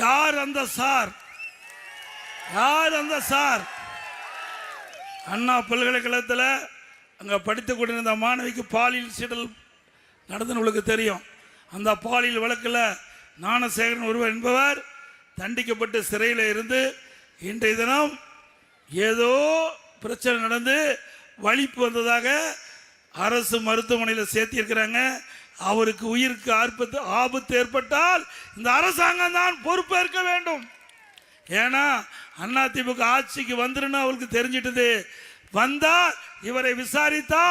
யார் அந்த சார்? யார் அந்த சார்? அண்ணா பல்கலைக்கழகத்தில் அங்கே படித்துக் கொண்டிருந்த மாணவிக்கு பாலியல் சீண்டல் நடந்தது உங்களுக்கு தெரியும். அந்த பாலியல் வழக்கில் ஞானசேகரன் ஒருவர் என்பவர் தண்டிக்கப்பட்டு சிறையில் இருந்து இன்றைய தினம் ஏதோ பிரச்சனை நடந்து வலிப்பு வந்ததாக அரசு மருத்துவமனையில் சேர்த்திருக்கிறாங்க. அவருக்கு உயிருக்கு ஆபத்து ஏற்பட்டால் இந்த அரசாங்கம் தான் பொறுப்பேற்க வேண்டும். ஏன்னா அதிமுக ஆட்சிக்கு வந்துருன்னு அவருக்கு தெரிஞ்சிட்டது. வந்தா இவரை விசாரித்தா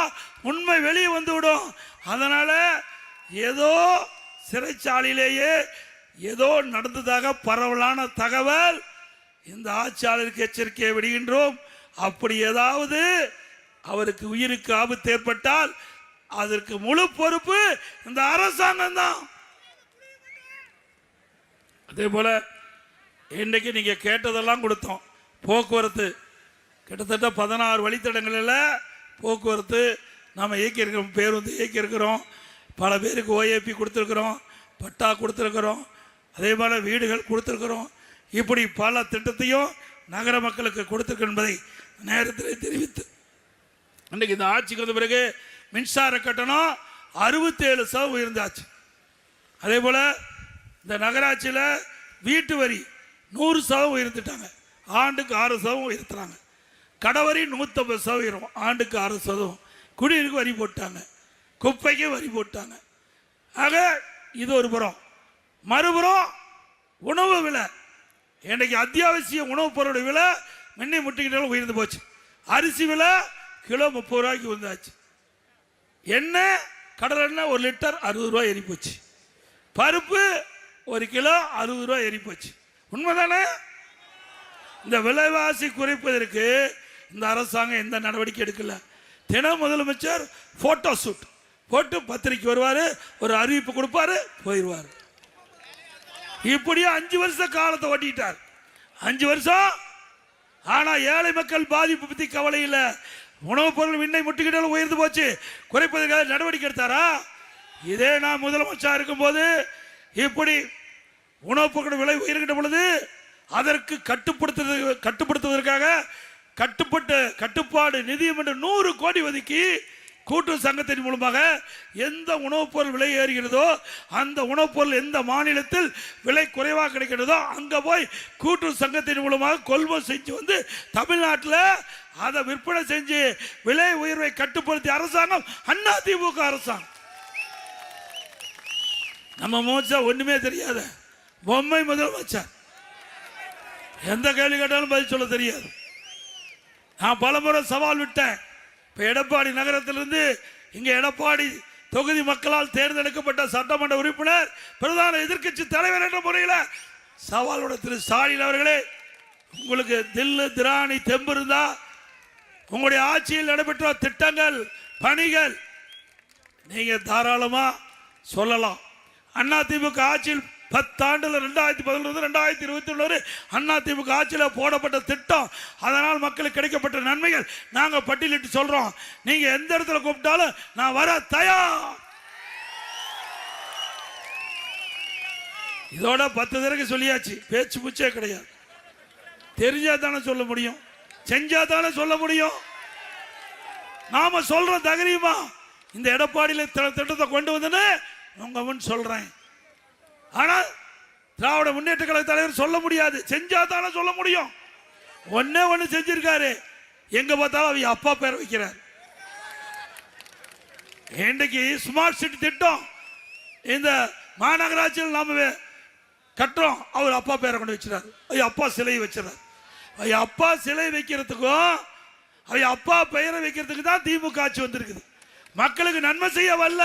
உண்மை வெளியே வந்துவிடும். அதனால ஏதோ சிறைச்சாலையிலேயே ஏதோ நடந்ததாக பரவலான தகவல். இந்த ஆட்சியாளருக்கு எச்சரிக்கையை விடுகின்றோம். அப்படி ஏதாவது அவருக்கு உயிருக்கு ஆபத்து ஏற்பட்டால் அதற்கு முழு பொறுப்பு இந்த அரசாங்கம் தான். அதே போல இன்னைக்கு நீங்க கேட்டதெல்லாம் கொடுத்தோம். போக்குவரத்து கிட்டத்தட்ட 16 வழித்தடங்களில் போக்குவரத்து நாம் இயக்கியிருக்கிறோம். பேருந்து இயக்கியிருக்கிறோம். பல பேருக்கு ஓஏபி கொடுத்துருக்குறோம், பட்டா கொடுத்துருக்குறோம், அதே போல் வீடுகள் கொடுத்துருக்குறோம். இப்படி பல திட்டத்தையும் நகர மக்களுக்கு கொடுத்துருக்கு என்பதை நேரத்தில் தெரிவித்து இன்றைக்கு இந்த ஆட்சிக்கு வந்த பிறகு மின்சார கட்டணம் 67% உயர்ந்தாச்சு. அதே போல் இந்த நகராட்சியில் வீட்டு வரி 100% உயர்ந்துட்டாங்க. ஆண்டுக்கு 6% உயர்த்துறாங்க. கடவரி 150% உயரும். ஆண்டுக்கு 6%. குடிநீருக்கு வரி போட்டாங்க, குப்பைக்கு வரி போட்டாங்க. ஆக இது ஒரு புறம். மறுபுறம் உணவு விலை, இன்றைக்கு அத்தியாவசிய உணவுப் பொருளுடைய விலை முன்னே முட்டிக்கிட்டாலும் உயர்ந்து போச்சு. அரிசி விலை கிலோ 30 ரூபாய்க்கு வந்தாச்சு. எண்ணெய் கடல் எண்ணெய் 1 லிட்டர் 60 ரூபாய் ஏறி போச்சு. பருப்பு 1 கிலோ 60 ரூபாய் ஏறி போச்சு. உண்மைதானே? இந்த விலைவாசி குறைப்பதற்கு இந்த அரசாங்கம் எந்த நடவடிக்கை எடுக்கல. தினம் முதலமைச்சர் போட்டோ ஷூட் போட்டு பத்திரிக்கை வருவார், ஒரு அறிவிப்பு கொடுப்பாரு, போயிடுவார். இப்படியே 5 வருஷ காலத்தை ஓட்டிட்டார். 5 வருஷம். ஆனா ஏழை மக்கள் பாதிப்பு பத்தி கவலை இல்லை. உணவுப் பொருள் விண்ணை முட்டுக்கிட்டாலும் உயர்ந்து போச்சு. குறைப்பதற்காக நடவடிக்கை எடுத்தாரா? இதே நான் முதலமைச்சர் இருக்கும் போது இப்படி உணவுப் பொருள் விலை உயர்கின்ற பொழுது அதற்கு கட்டுப்படுத்துவதற்காக கட்டுப்பாடு நிதியம் என்று 100 கோடி ஒதுக்கி கூட்டுறவு சங்கத்தின் மூலமாக எந்த உணவுப் பொருள் விலை ஏறுகிறதோ அந்த உணவுப் பொருள் எந்த மாநிலத்தில் விலை குறைவாக கிடைக்கிறதோ அங்கே போய் கூட்டுறவு சங்கத்தின் மூலமாக கொள்முதல் செஞ்சு வந்து தமிழ்நாட்டில் அதை விற்பனை செஞ்சு விலை உயர்வை கட்டுப்படுத்திய அரசாங்கம் அதிமுக அரசாங்கம். நம்ம மோச்சா ஒண்ணுமே தெரியாத பொம்மை முதலமைச்சர். எந்த கேள்வி கேட்டாலும் பதில் சொல்ல தெரியாது. நான் பலமுறை சவால் விட்டேன். இப்போ எடப்பாடி நகரத்திலிருந்து இங்கே எடப்பாடி தொகுதி மக்களால் தேர்ந்தெடுக்கப்பட்ட சட்டமன்ற உறுப்பினர் பிரதான எதிர்க்கட்சி தலைவர் என்ற முறையில் சவாலோட திரு ஸ்டாலின் அவர்களே, உங்களுக்கு தில்லு திராணி தெம்பு இருந்தா உங்களுடைய ஆட்சியில் நடைபெற்ற திட்டங்கள் பணிகள் நீங்க தாராளமா சொல்லலாம். அதிமுக ஆட்சியில் 10 ஆண்டுல 2011 2021 அதிமுக ஆட்சியில் போடப்பட்ட திட்டம், அதனால் மக்களுக்கு கிடைக்கப்பட்ட நன்மைகள் நாங்க பட்டியலிட்டு சொல்றோம். நீங்க எந்த இடத்துல கூப்பிட்டாலும் நான் வர தயார். இதோட 10 தடவை சொல்லியாச்சு. பேச்சு பூச்சே கிடையாது. தெரிஞ்சா தானே சொல்ல முடியும், செஞ்சா தானே சொல்ல முடியும். நாம சொல்ற தைரியமா இந்த எடப்பாடியில திட்டத்தை கொண்டு வந்து உங்க முன் சொல்றேன். ஆனா திராவிட முன்னேற்ற கழக தலைவர் சொல்ல முடியாது, செஞ்சா தானே சொல்ல முடியும். ஒண்ணு செஞ்சிருக்காரு. எங்க பார்த்தாலும் அவங்க அப்பா பேர் வைக்கிறார். இன்றைக்கு ஸ்மார்ட் சிட்டி திட்டம் இந்த மாநகராட்சியில் நாம கட்டுறோம், அவர் அப்பா பேரை கொண்டு வச்சிருக்காரு. அப்பா சிலை வச்சிருக்காரு. அப்பா சிலை வைக்கிறதுக்கும் அப்பா பெயரை வைக்கிறதுக்கு தான் திமுக ஆட்சி வந்திருக்குது. மக்களுக்கு நன்மை செய்ய வரல.